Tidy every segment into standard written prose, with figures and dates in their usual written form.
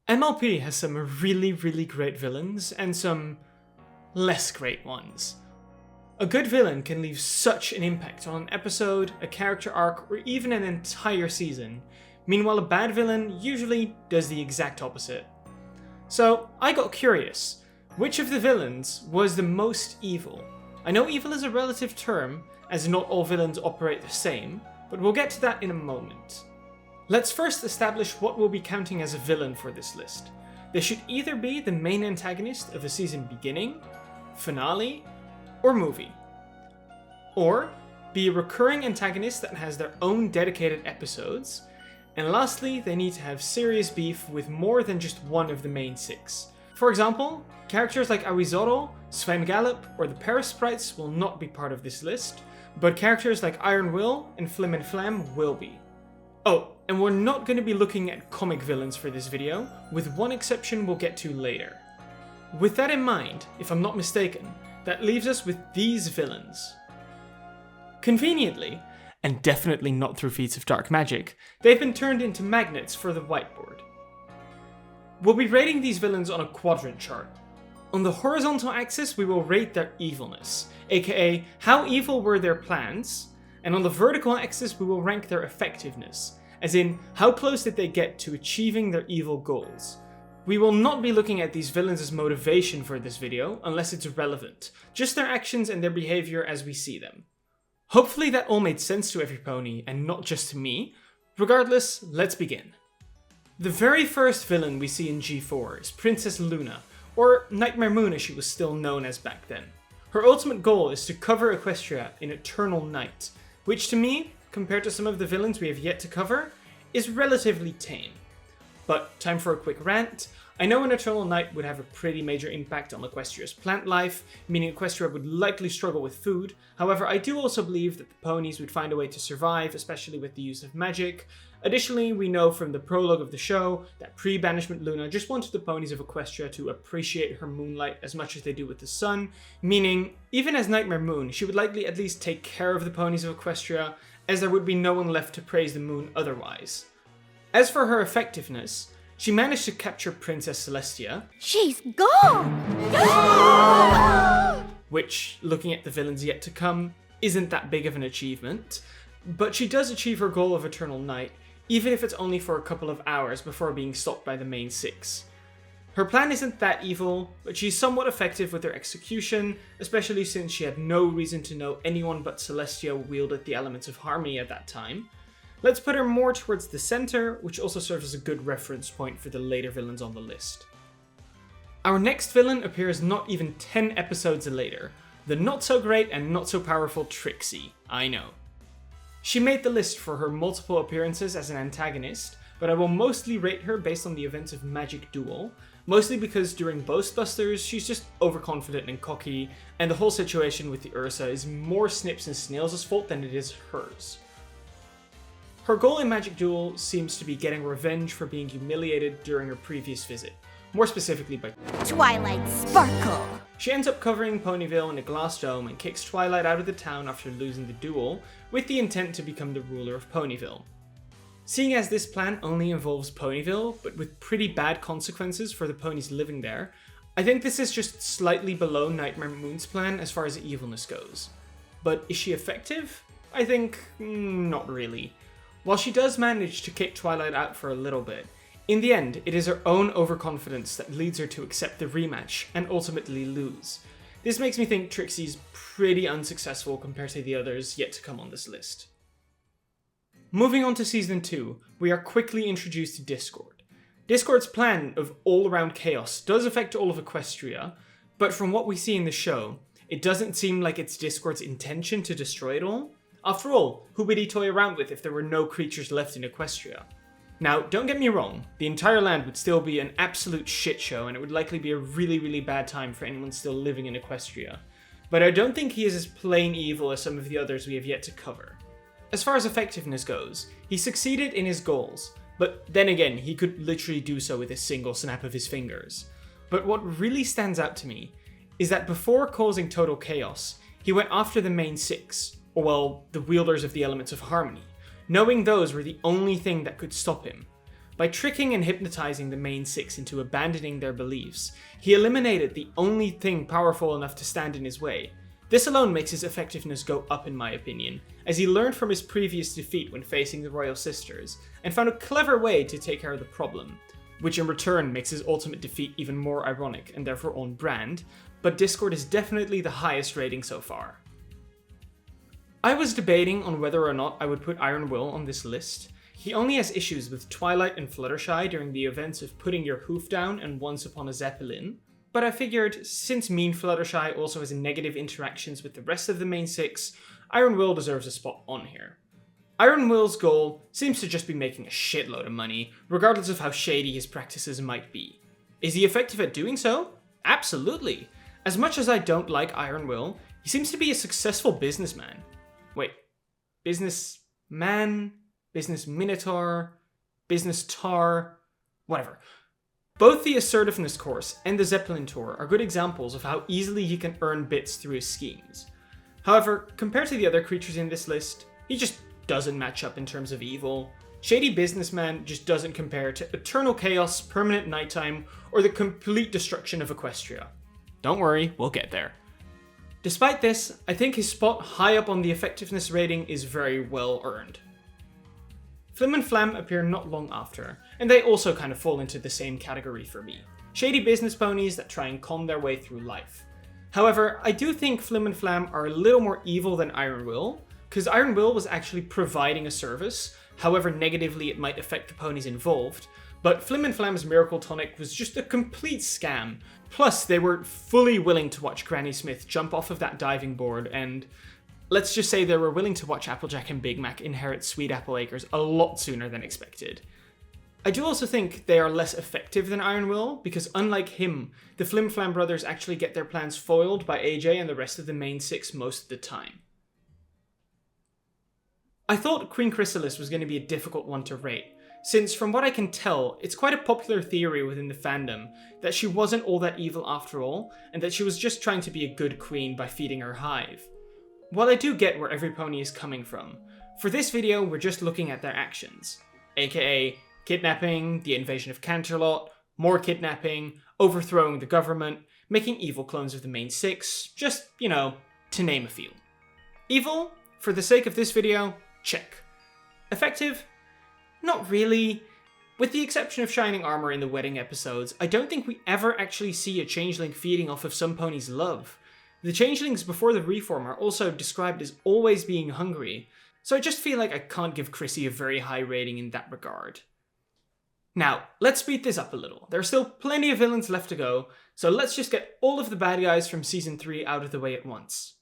MLP has some really great villains and some less great ones. A good villain can leave such an impact on an episode, a character arc, or even an entire season. Meanwhile, a bad villain usually does the exact opposite. So I got curious, which of the villains was the most evil? I know evil is a relative term, as not all villains operate the same, but we'll get to that in a moment. Let's first establish what we'll be counting as a villain for this list. They should either be the main antagonist of a season beginning, finale, or movie. Or be a recurring antagonist that has their own dedicated episodes. And lastly, they need to have serious beef with more than just one of the main 6. For example, characters like Arizoro, Sven or the Paris Sprites will not be part of this list, but characters like Iron Will and Flim Flam will be. Oh, and we're not going to be looking at comic villains for this video, with one exception we'll get to later. With that in mind, if I'm not mistaken, that leaves us with these villains. Conveniently, and definitely not through feats of dark magic, they've been turned into magnets for the whiteboard. We'll be rating these villains on a quadrant chart. On the horizontal axis, we will rate their evilness, aka how evil were their plans, and on the vertical axis, we will rank their effectiveness, as in how close did they get to achieving their evil goals. We will not be looking at these villains as motivation for this video, unless it's relevant, just their actions and their behavior as we see them. Hopefully that all made sense to every pony, and not just to me. Regardless, let's begin. The very first villain we see in G4 is Princess Luna, or Nightmare Moon as she was still known as back then. Her ultimate goal is to cover Equestria in eternal night, which to me, compared to some of the villains we have yet to cover, is relatively tame. But time for a quick rant. I know an eternal night would have a pretty major impact on Equestria's plant life, meaning Equestria would likely struggle with food. However, I do also believe that the ponies would find a way to survive, especially with the use of magic. Additionally, we know from the prologue of the show that pre-banishment Luna just wanted the ponies of Equestria to appreciate her moonlight as much as they do with the sun, meaning even as Nightmare Moon, she would likely at least take care of the ponies of Equestria, as there would be no one left to praise the moon otherwise. As for her effectiveness, she managed to capture Princess Celestia. She's gone! Which, looking at the villains yet to come, isn't that big of an achievement. But she does achieve her goal of Eternal Night, even if it's only for a couple of hours before being stopped by the main 6. Her plan isn't that evil, but she's somewhat effective with her execution, especially since she had no reason to know anyone but Celestia wielded the elements of harmony at that time. Let's put her more towards the center, which also serves as a good reference point for the later villains on the list. Our next villain appears not even 10 episodes later, the not so great and not so powerful Trixie, I know. She made the list for her multiple appearances as an antagonist, but I will mostly rate her based on the events of Magic Duel, mostly because during Ghostbusters she's just overconfident and cocky, and the whole situation with the Ursa is more Snips and Snails' fault than it is hers. Her goal in Magic Duel seems to be getting revenge for being humiliated during her previous visit, more specifically by Twilight Sparkle. She ends up covering Ponyville in a glass dome and kicks Twilight out of the town after losing the duel, with the intent to become the ruler of Ponyville. Seeing as this plan only involves Ponyville, but with pretty bad consequences for the ponies living there, I think this is just slightly below Nightmare Moon's plan as far as evilness goes. But is she effective? I think not really. While she does manage to kick Twilight out for a little bit, in the end, it is her own overconfidence that leads her to accept the rematch and ultimately lose. This makes me think Trixie's pretty unsuccessful compared to the others yet to come on this list. Moving on to Season 2, we are quickly introduced to Discord. Discord's plan of all-around chaos does affect all of Equestria, but from what we see in the show, it doesn't seem like it's Discord's intention to destroy it all. After all, who would he toy around with if there were no creatures left in Equestria? Now, don't get me wrong, the entire land would still be an absolute shit show and it would likely be a really bad time for anyone still living in Equestria. But I don't think he is as plain evil as some of the others we have yet to cover. As far as effectiveness goes, he succeeded in his goals, but then again, he could literally do so with a single snap of his fingers. But what really stands out to me is that before causing total chaos, he went after the main 6, or well, the wielders of the elements of harmony, knowing those were the only thing that could stop him. By tricking and hypnotizing the main 6 into abandoning their beliefs, he eliminated the only thing powerful enough to stand in his way. This alone makes his effectiveness go up in my opinion, as he learned from his previous defeat when facing the Royal Sisters, and found a clever way to take care of the problem, which in return makes his ultimate defeat even more ironic and therefore on brand, but Discord is definitely the highest rating so far. I was debating on whether or not I would put Iron Will on this list. He only has issues with Twilight and Fluttershy during the events of putting your hoof down and Once Upon a Zeppelin, but I figured since Mean Fluttershy also has negative interactions with the rest of the main 6, Iron Will deserves a spot on here. Iron Will's goal seems to just be making a shitload of money, regardless of how shady his practices might be. Is he effective at doing so? Absolutely! As much as I don't like Iron Will, he seems to be a successful businessman. Wait, businessman? Business Minotaur? Business Tar? Whatever. Both the Assertiveness course and the Zeppelin tour are good examples of how easily he can earn bits through his schemes. However, compared to the other creatures in this list, he just doesn't match up in terms of evil. Shady Businessman just doesn't compare to Eternal Chaos, Permanent Nighttime, or the complete destruction of Equestria. Don't worry, we'll get there. Despite this, I think his spot high up on the effectiveness rating is very well earned. Flim and Flam appear not long after, and they also kind of fall into the same category for me. Shady business ponies that try and con their way through life. However, I do think Flim and Flam are a little more evil than Iron Will, because Iron Will was actually providing a service, however negatively it might affect the ponies involved, but Flim and Flam's Miracle Tonic was just a complete scam. Plus, they were fully willing to watch Granny Smith jump off of that diving board, and let's just say they were willing to watch Applejack and Big Mac inherit Sweet Apple Acres a lot sooner than expected. I do also think they are less effective than Iron Will, because unlike him, the Flim Flam brothers actually get their plans foiled by AJ and the rest of the main 6 most of the time. I thought Queen Chrysalis was going to be a difficult one to rate, since from what I can tell, it's quite a popular theory within the fandom that she wasn't all that evil after all, and that she was just trying to be a good queen by feeding her hive. While I do get where every pony is coming from, for this video we're just looking at their actions, aka kidnapping, the invasion of Canterlot, more kidnapping, overthrowing the government, making evil clones of the main 6, just, to name a few. Evil, for the sake of this video, check. Effective? Not really. With the exception of Shining Armor in the wedding episodes, I don't think we ever actually see a changeling feeding off of some ponies' love. The changelings before the reform are also described as always being hungry, so I just feel like I can't give Chrissy a very high rating in that regard. Now, let's speed this up a little. There are still plenty of villains left to go, so let's just get all of the bad guys from Season 3 out of the way at once.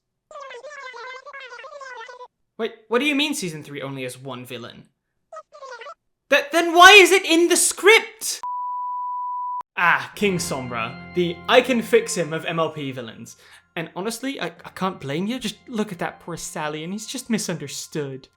Wait, what do you mean Season 3 only has one villain? Then why is it in the script? King Sombra, the I can fix him of MLP villains. And honestly, I can't blame you, just look at that poor stallion, he's just misunderstood.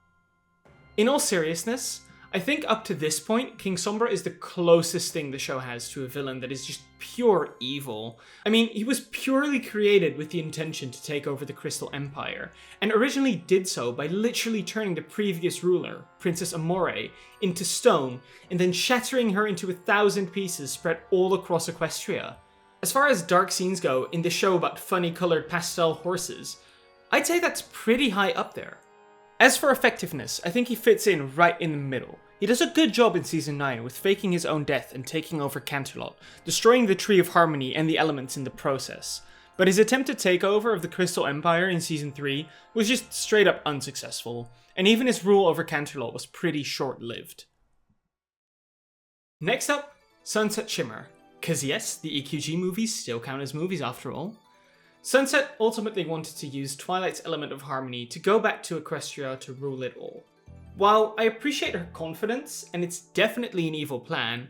In all seriousness, I think up to this point, King Sombra is the closest thing the show has to a villain that is just pure evil. I mean, he was purely created with the intention to take over the Crystal Empire, and originally did so by literally turning the previous ruler, Princess Amore, into stone, and then shattering her into 1,000 pieces spread all across Equestria. As far as dark scenes go in this show about funny colored pastel horses, I'd say that's pretty high up there. As for effectiveness, I think he fits in right in the middle. He does a good job in Season 9 with faking his own death and taking over Canterlot, destroying the Tree of Harmony and the elements in the process. But his attempted takeover of the Crystal Empire in Season 3 was just straight up unsuccessful, and even his rule over Canterlot was pretty short-lived. Next up, Sunset Shimmer. Cause yes, the EQG movies still count as movies after all. Sunset ultimately wanted to use Twilight's element of harmony to go back to Equestria to rule it all. While I appreciate her confidence, and it's definitely an evil plan,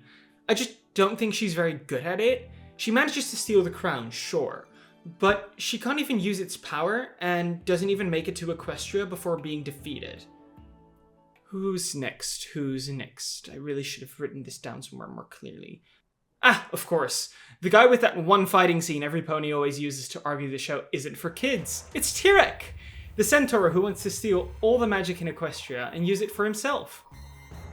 I just don't think she's very good at it. She manages to steal the crown, sure, but she can't even use its power, and doesn't even make it to Equestria before being defeated. Who's next? I really should have written this down somewhere more clearly. Of course. The guy with that one fighting scene every pony always uses to argue the show isn't for kids. It's Tirek! The centaur who wants to steal all the magic in Equestria and use it for himself.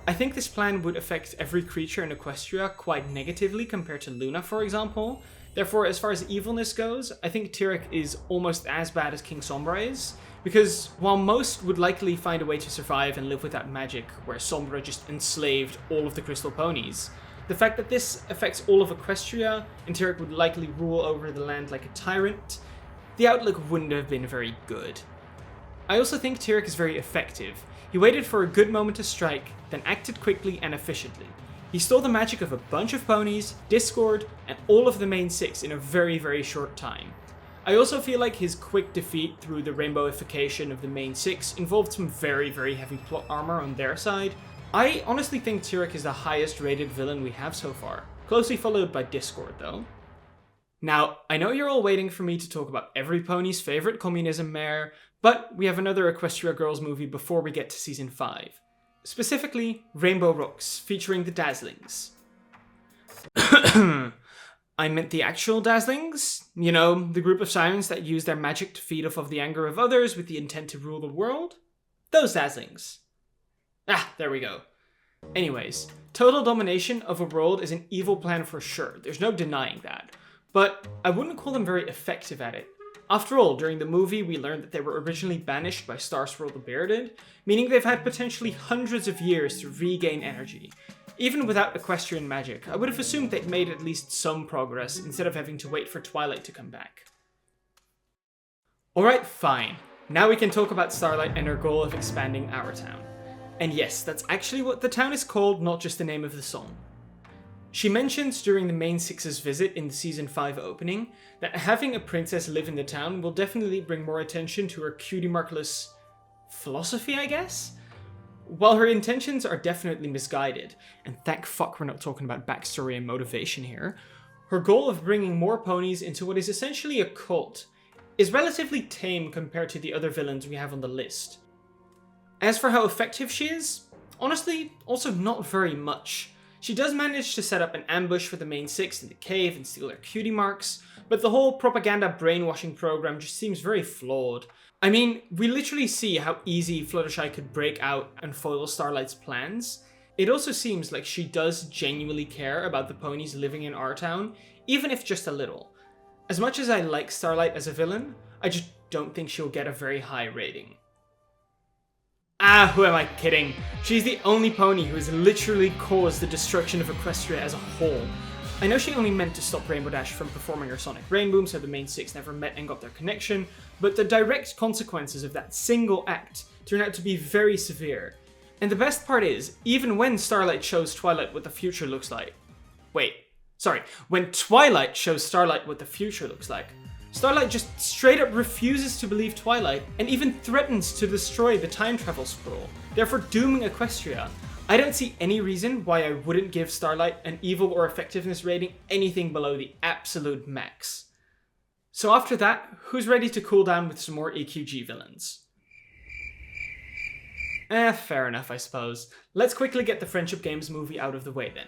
I think this plan would affect every creature in Equestria quite negatively compared to Luna, for example. Therefore, as far as evilness goes, I think Tirek is almost as bad as King Sombra is, because while most would likely find a way to survive and live without magic, where Sombra just enslaved all of the crystal ponies, the fact that this affects all of Equestria and Tirek would likely rule over the land like a tyrant, the outlook wouldn't have been very good. I also think Tirek is very effective. He waited for a good moment to strike, then acted quickly and efficiently. He stole the magic of a bunch of ponies, Discord, and all of the main 6 in a very, very short time. I also feel like his quick defeat through the rainbowification of the main 6 involved some very, very heavy plot armor on their side. I honestly think Tirek is the highest rated villain we have so far, closely followed by Discord though. Now, I know you're all waiting for me to talk about every pony's favorite communism mare, but we have another Equestria Girls movie before we get to Season 5. Specifically, Rainbow Rocks, featuring the Dazzlings. I meant the actual Dazzlings. You know, the group of sirens that use their magic to feed off of the anger of others with the intent to rule the world. Those Dazzlings. Ah, there we go. Anyways, total domination of a world is an evil plan for sure, there's no denying that. But I wouldn't call them very effective at it. After all, during the movie we learned that they were originally banished by Starswirl the Bearded, meaning they've had potentially hundreds of years to regain energy. Even without equestrian magic, I would have assumed they'd made at least some progress instead of having to wait for Twilight to come back. Alright, fine. Now we can talk about Starlight and her goal of expanding our town. And yes, that's actually what the town is called, not just the name of the song. She mentions during the main 6's visit in the Season 5 opening that having a princess live in the town will definitely bring more attention to her cutie markless philosophy, I guess? While her intentions are definitely misguided, and thank fuck we're not talking about backstory and motivation here, her goal of bringing more ponies into what is essentially a cult is relatively tame compared to the other villains we have on the list. As for how effective she is, honestly, also not very much. She does manage to set up an ambush for the main 6 in the cave and steal their cutie marks, but the whole propaganda brainwashing program just seems very flawed. I mean, we literally see how easy Fluttershy could break out and foil Starlight's plans. It also seems like she does genuinely care about the ponies living in our town, even if just a little. As much as I like Starlight as a villain, I just don't think she'll get a very high rating. Ah, who am I kidding? She's the only pony who has literally caused the destruction of Equestria as a whole. I know she only meant to stop Rainbow Dash from performing her Sonic Rainboom so the main 6 never met and got their connection, but the direct consequences of that single act turn out to be very severe. And the best part is, even when Starlight shows Twilight what the future looks like... when Twilight shows Starlight what the future looks like, Starlight just straight up refuses to believe Twilight and even threatens to destroy the time travel scroll, therefore dooming Equestria. I don't see any reason why I wouldn't give Starlight an evil or effectiveness rating anything below the absolute max. So after that, who's ready to cool down with some more EQG villains? Fair enough, I suppose. Let's quickly get the Friendship Games movie out of the way then.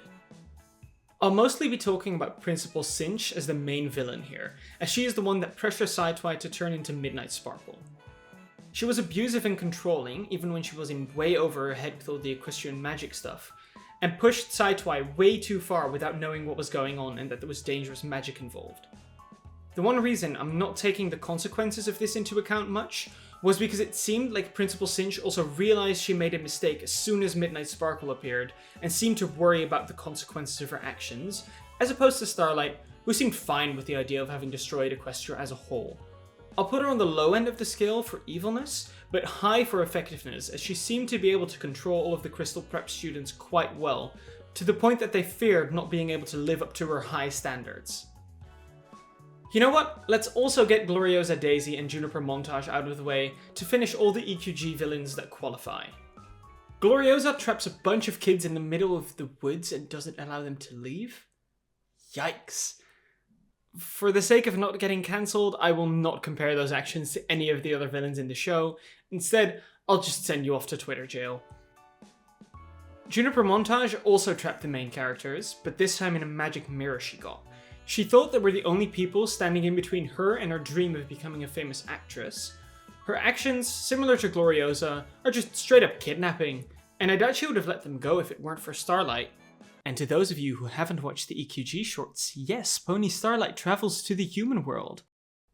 I'll mostly be talking about Principal Cinch as the main villain here, as she is the one that pressured Sidetwi to turn into Midnight Sparkle. She was abusive and controlling, even when she was in way over her head with all the equestrian magic stuff, and pushed Sidetwi way too far without knowing what was going on and that there was dangerous magic involved. The one reason I'm not taking the consequences of this into account much was because it seemed like Principal Cinch also realized she made a mistake as soon as Midnight Sparkle appeared and seemed to worry about the consequences of her actions, as opposed to Starlight, who seemed fine with the idea of having destroyed Equestria as a whole. I'll put her on the low end of the scale for evilness, but high for effectiveness, as she seemed to be able to control all of the Crystal Prep students quite well, to the point that they feared not being able to live up to her high standards. You know what? Let's also get Goriosa, Daisy, and Juniper Montage out of the way to finish all the EQG villains that qualify. Goriosa traps a bunch of kids in the middle of the woods and doesn't allow them to leave? Yikes. For the sake of not getting cancelled, I will not compare those actions to any of the other villains in the show. Instead, I'll just send you off to Twitter jail. Juniper Montage also trapped the main characters, but this time in a magic mirror she got. She thought they were the only people standing in between her and her dream of becoming a famous actress. Her actions, similar to Goriosa, are just straight up kidnapping. and I doubt she would have let them go if it weren't for Starlight. And to those of you who haven't watched the EQG shorts, yes, Pony Starlight travels to the human world.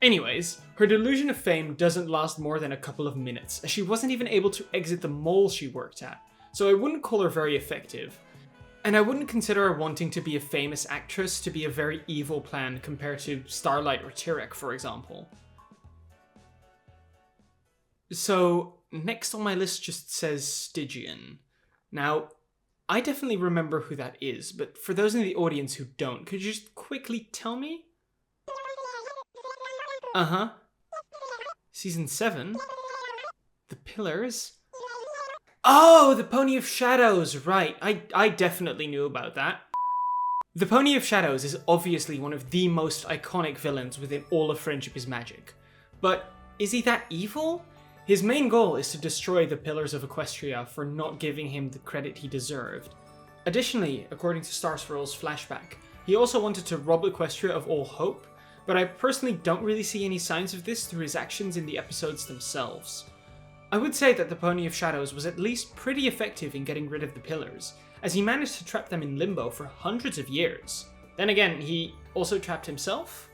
Anyways, her delusion of fame doesn't last more than a couple of minutes, as she wasn't even able to exit the mall she worked at, so I wouldn't call her very effective. And I wouldn't consider her wanting to be a famous actress to be a very evil plan compared to Starlight or Tirek, for example. So, next on my list just says Stygian. Now, I definitely remember who that is, but for those in the audience who don't, could you just quickly tell me? Uh-huh. Season 7? The Pillars? Oh, the Pony of Shadows, right. I definitely knew about that. The Pony of Shadows is obviously one of the most iconic villains within all of Friendship is Magic. But is he that evil? His main goal is to destroy the Pillars of Equestria for not giving him the credit he deserved. Additionally, according to Star Swirl's flashback, he also wanted to rob Equestria of all hope, but I personally don't really see any signs of this through his actions in the episodes themselves. I would say that the Pony of Shadows was at least pretty effective in getting rid of the Pillars, as he managed to trap them in limbo for hundreds of years. Then again, he also trapped himself?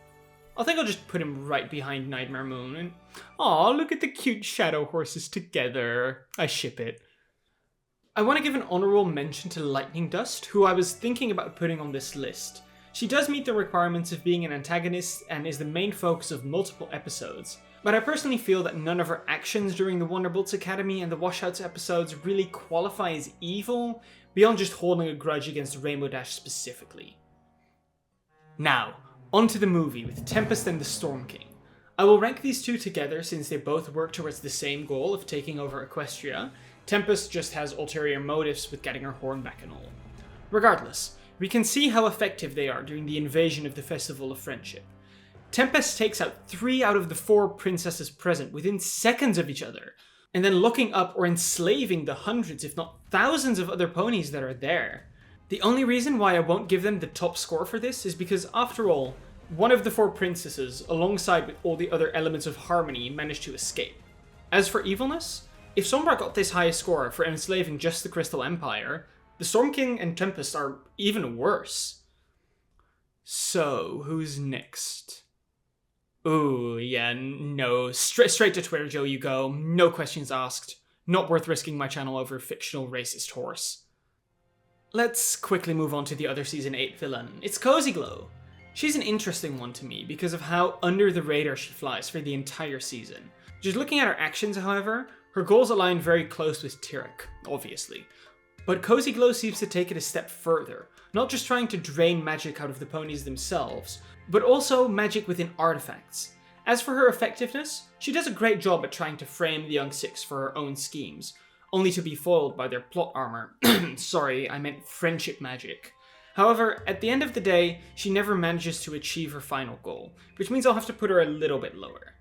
I think I'll just put him right behind Nightmare Moon and... Aw, look at the cute shadow horses together. I ship it. I want to give an honorable mention to Lightning Dust, who I was thinking about putting on this list. She does meet the requirements of being an antagonist and is the main focus of multiple episodes, but I personally feel that none of her actions during the Wonderbolts Academy and the Washouts episodes really qualify as evil, beyond just holding a grudge against Rainbow Dash specifically. Now, onto the movie with Tempest and the Storm King. I will rank these two together since they both work towards the same goal of taking over Equestria. Tempest just has ulterior motives with getting her horn back and all. Regardless, we can see how effective they are during the invasion of the Festival of Friendship. Tempest takes out 3 out of the 4 princesses present within seconds of each other, and then locking up or enslaving the hundreds if not thousands of other ponies that are there. The only reason why I won't give them the top score for this is because, after all, one of the 4 princesses, alongside with all the other elements of harmony, managed to escape. As for evilness, if Sombra got this high score for enslaving just the Crystal Empire, the Storm King and Tempest are even worse. So, who's next? Ooh, yeah, no, straight to Twitter, Joe, you go. No questions asked. Not worth risking my channel over a fictional racist horse. Let's quickly move on to the other Season 8 villain. It's Cozy Glow. She's an interesting one to me because of how under the radar she flies for the entire season. Just looking at her actions, however, her goals align very close with Tirek, obviously. But Cozy Glow seems to take it a step further, not just trying to drain magic out of the ponies themselves, but also magic within artifacts. As for her effectiveness, she does a great job at trying to frame the Young Six for her own schemes, only to be foiled by their plot armor. Sorry, I meant friendship magic. However, at the end of the day, she never manages to achieve her final goal, which means I'll have to put her a little bit lower.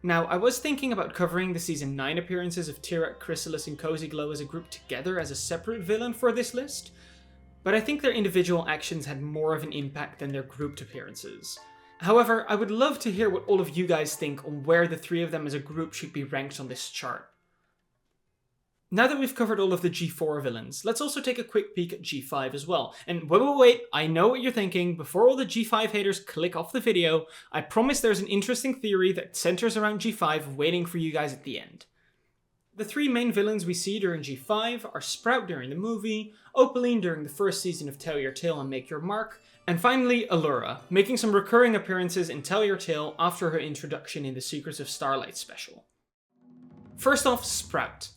Now, I was thinking about covering the Season 9 appearances of Tirek, Chrysalis, and Cozy Glow as a group together as a separate villain for this list, but I think their individual actions had more of an impact than their grouped appearances. However, I would love to hear what all of you guys think on where the 3 of them as a group should be ranked on this chart. Now that we've covered all of the G4 villains, let's also take a quick peek at G5 as well. And wait, I know what you're thinking. Before all the G5 haters click off the video, I promise there's an interesting theory that centers around G5 waiting for you guys at the end. The 3 main villains we see during G5 are Sprout during the movie, Opaline during the first season of Tell Your Tale and Make Your Mark, and finally Allura, making some recurring appearances in Tell Your Tale after her introduction in the Secrets of Starlight special. First off, Sprout.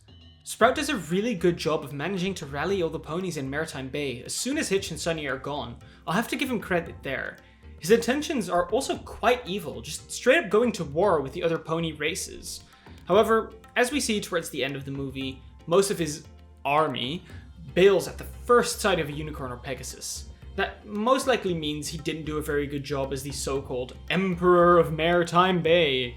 Sprout does a really good job of managing to rally all the ponies in Maritime Bay as soon as Hitch and Sunny are gone. I'll have to give him credit there. His intentions are also quite evil, just straight up going to war with the other pony races. However, as we see towards the end of the movie, most of his army bails at the first sight of a unicorn or Pegasus. That most likely means he didn't do a very good job as the so-called Emperor of Maritime Bay.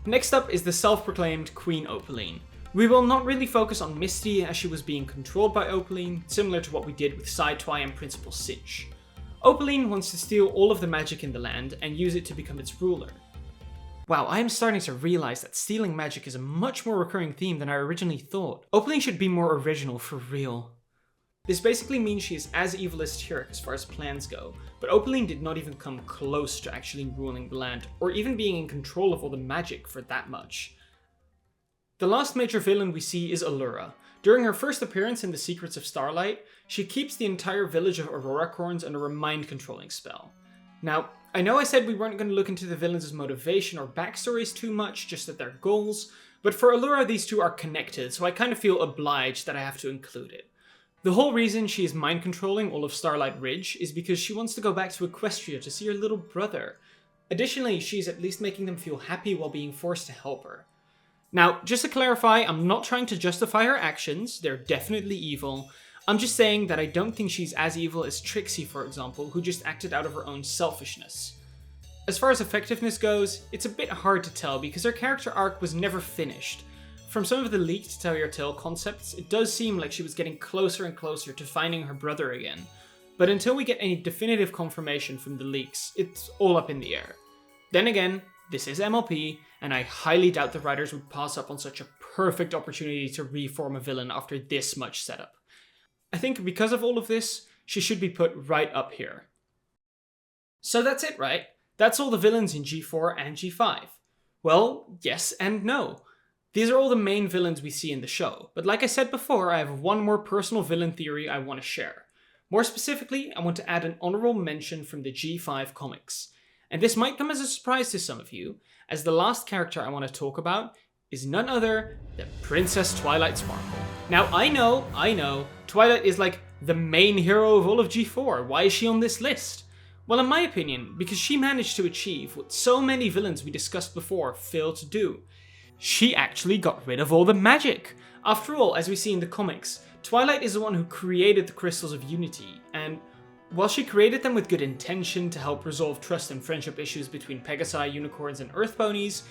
Next up is the self-proclaimed Queen Opaline. We will not really focus on Misty as she was being controlled by Opaline, similar to what we did with Side-Twi and Principal Cinch. Opaline wants to steal all of the magic in the land and use it to become its ruler. Wow, I am starting to realize that stealing magic is a much more recurring theme than I originally thought. Opaline should be more original for real. This basically means she is as evil as Tirek as far as plans go, but Opaline did not even come close to actually ruling the land, or even being in control of all the magic for that much. The last major villain we see is Allura. During her first appearance in The Secrets of Starlight, she keeps the entire village of Auroracorns under a mind-controlling spell. Now, I know I said we weren't going to look into the villains' motivation or backstories too much, just at their goals, but for Allura these two are connected, so I kind of feel obliged that I have to include it. The whole reason she is mind-controlling all of Starlight Ridge is because she wants to go back to Equestria to see her little brother. Additionally, she's at least making them feel happy while being forced to help her. Now, just to clarify, I'm not trying to justify her actions, they're definitely evil. I'm just saying that I don't think she's as evil as Trixie, for example, who just acted out of her own selfishness. As far as effectiveness goes, it's a bit hard to tell because her character arc was never finished. From some of the leaked Tell Your Tale concepts, it does seem like she was getting closer and closer to finding her brother again. But until we get any definitive confirmation from the leaks, it's all up in the air. Then again, this is MLP, and I highly doubt the writers would pass up on such a perfect opportunity to reform a villain after this much setup. I think because of all of this, she should be put right up here. So that's it, right? That's all the villains in G4 and G5. Well, yes and no. These are all the main villains we see in the show, but like I said before, I have one more personal villain theory I want to share. More specifically, I want to add an honorable mention from the G5 comics. And this might come as a surprise to some of you, as the last character I want to talk about is none other than Princess Twilight Sparkle. Now I know, Twilight is like the main hero of all of G4, why is she on this list? Well, in my opinion, because she managed to achieve what so many villains we discussed before failed to do. She actually got rid of all the magic. After all, as we see in the comics, Twilight is the one who created the Crystals of Unity, and while she created them with good intention to help resolve trust and friendship issues between Pegasi, unicorns, and Earth ponies,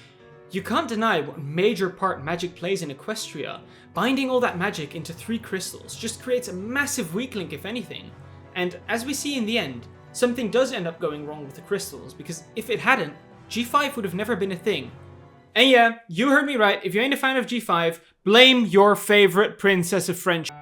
you can't deny what major part magic plays in Equestria. Binding all that magic into 3 crystals just creates a massive weak link if anything. And as we see in the end, something does end up going wrong with the crystals, because if it hadn't, G5 would have never been a thing. And yeah, you heard me right, if you ain't a fan of G5, blame your favorite princess of friendship.